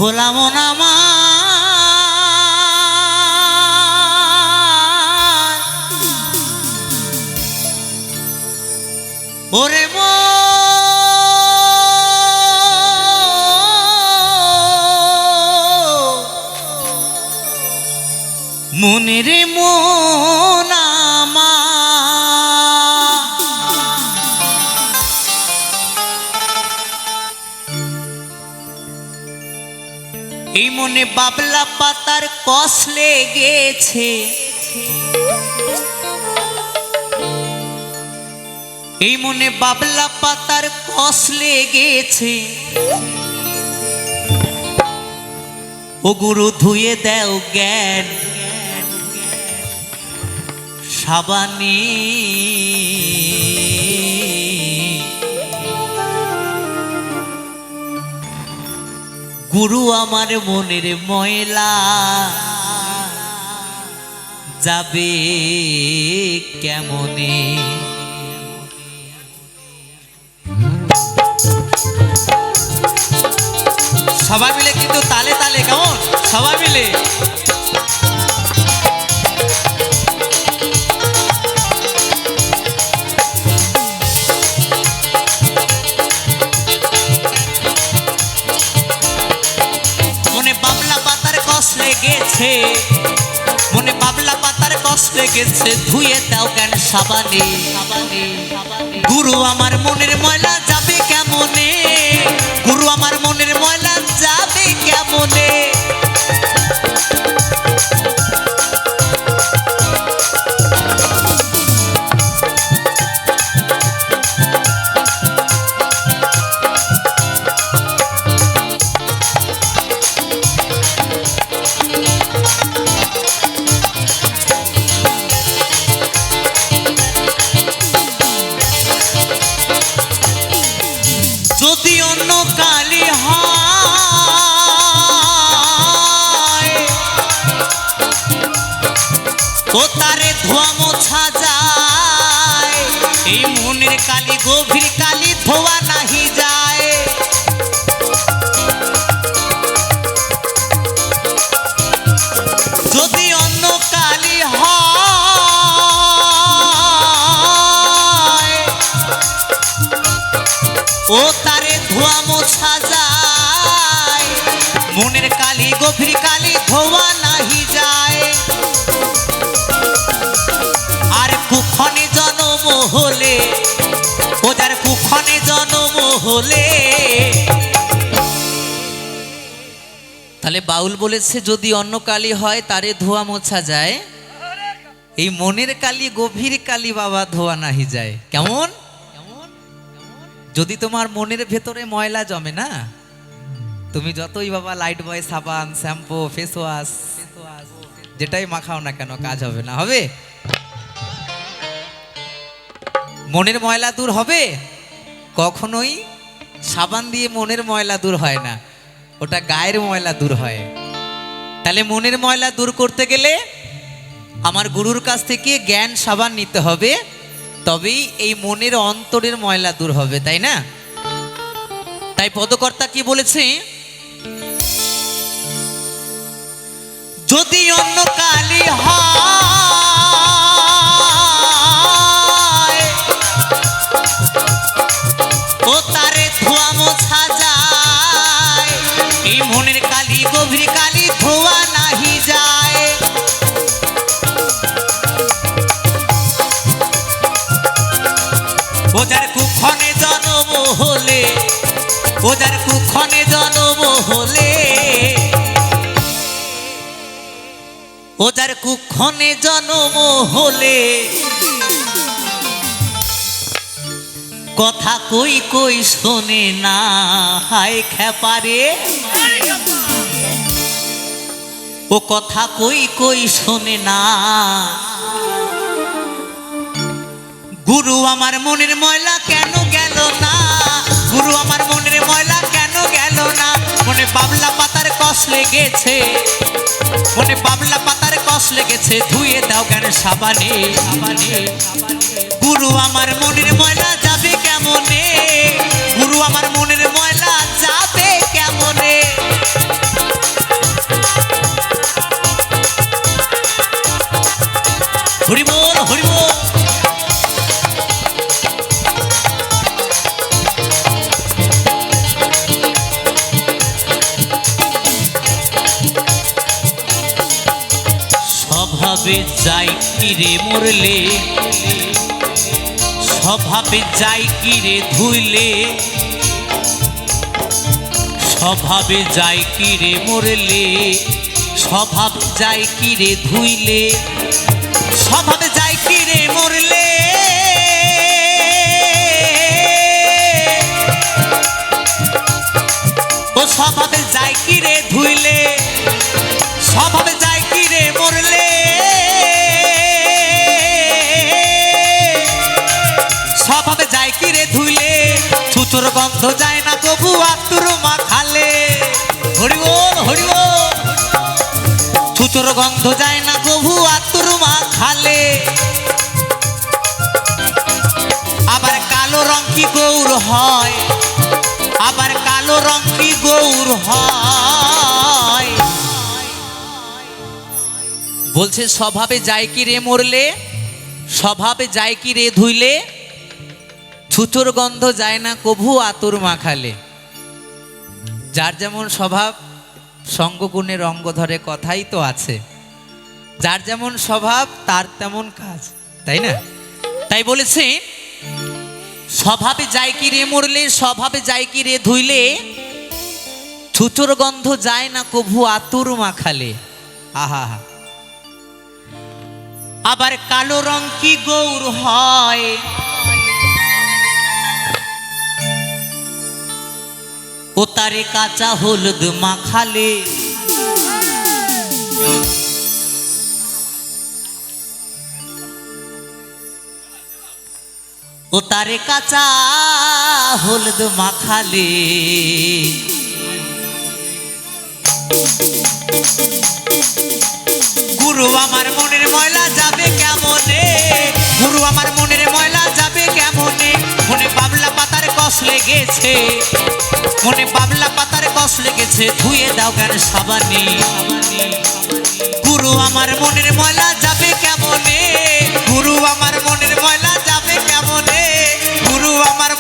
ভোলা মন আমার ওরে মনের মন এই মনে বাবলা পাতার কষ লেগেছে এই মনে বাবলা পাতার কষ লেগেছে ও গুরু ধুয়ে দাও জ্ঞান সাবানে গুরু আমার মনের ময়লা যাবে কেমনে সবাই মিলে কিন্তু তালে তালে কেমন সবাই মিলে লেগেছে মনে বাবলা পাতার কষ লেগেছে ধুয়ে দাও জ্ঞান সাবানে গুরু আমার মনের ময়লা যাবে কেমনে গুরু আমার মনের ময়লা যাবে কেমনে যদি অন্য কালি হয় ও তারে ধোয়া মোছা যায় এই মনের কালি গভীর কালি ধোয়া নাহি যায় যদি অন্য কালি হয় ও তারে ধোয়া মোছা যায় মনের কালি গভীর কালি ধোয়া নাহি যায় আর কুক্ষণে জন্ম হলে ও যার কুক্ষণে জন্ম হলে তাহলে বাউল বলেছে যদি অন্য কালি হয় তারে ধোয়া মোছা যায় এই মনের কালি গভীর কালি বাবা ধোয়া নাহি যায় কেমন যদি তোমার মনের ভেতরে ময়লা জমে না তুমি যতই বাবা লাইট বয় সাবান শ্যাম্পু ফেস ওয়াশ যেটাই মাখাও না কেন কাজ হবে না হবে মনের ময়লা দূর হবে কখনোই সাবান দিয়ে মনের ময়লা দূর হয় না ওটা গায়ের ময়লা দূর হয় তাহলে মনের ময়লা দূর করতে গেলে আমার গুরুর কাছ থেকে জ্ঞান সাবান নিতে হবে তবেই এই মনের অন্তরের ময়লা দূর হবে তাই না তাই পদকর্তা কি বলেছে যদি অন্য কালি হয় ও তারে ধোয়া মোছা যায় এই মনের কালি গভীর কালি ধোয়া নাহি যায় ও যার কুক্ষণে জন্ম হলে ও যার কুক্ষণে জন্ম হলে ও যার কুক্ষণে জন্ম হলে কথা কই কই শোনে না হায় খেপারে ও কথা কই কই শোনে না গুরু আমার মনের ময়লা কেন গেল না গুরু আমার মনের ময়লা কেন গেল না মনে বাবলা পাতার কষ লেগেছে মনে বাবলা পাতার কষ লেগেছে ধুয়ে দাও জ্ঞান সাবানে গুরু আমার মনের ময়লা যাবে কেমনে গুরু আমার মনের ময়লা যাবে কেমনে স্বভাবে যাই কি রে মরলে, স্বভাবে যাই কি রে ধুইলে, স্বভাবে যাই কি রে মরলে, স্বভাব যাই কি রে ধুইলে, স্বভাবে যাই কি রে মরলে, ও স্বভাবে যাই কি রে ধুইলে, স্বভাবে যাই কি রে মরলে, স্বভাবে যাই কি রে ধুইলে, ছুঁচোর গন্ধ যায় না কবু আতুর মাখালে। হরি বল হরি বল। ছুঁচোর গন্ধ যায় না কবু আতুর মাখালে। আবার কালো রং কি গৌর হয়, আবার কালো রং কি গৌর হয়। বলছে স্বভাবে যায় কি রে মরলে, স্বভাবে যায় কি রে ধুইলে, ছুঁচোর গন্ধ যায় না কভু আতুর মাখালে। যার যেমন স্বভাব সঙ্গগুণের অঙ্গ ধরে, কথাই তো আছে। যার যেমন স্বভাব তার তেমন কাজ, তাই না? তাই বলেছে স্বভাবে যায় কি রে মরলে, স্বভাবে যায় কি রে ধুইলে, ছুঁচোর গন্ধ যায় না কভু আতুর মাখালে। আহা, আবার কালো রং কি গৌর হয়, ও তারে কাঁচা হলুদ মাখালে। ও তারে কাঁচা হলুদ মাখালে। গুরু আমার মনের ময়লা যাবে কেমনে, গুরু আমার মনের ময়লা যাবে কেমনে, মনে বাবলা পাতার কষ লেগেছে, মনে বাবলা পাতার কষ লেগেছে, ধুয়ে দাও কেন সাবানে। গুরু আমার মনের ময়লা যাবে কেমনে, গুরু আমার মনের ময়লা যাবে কেমনে, গুরু আমার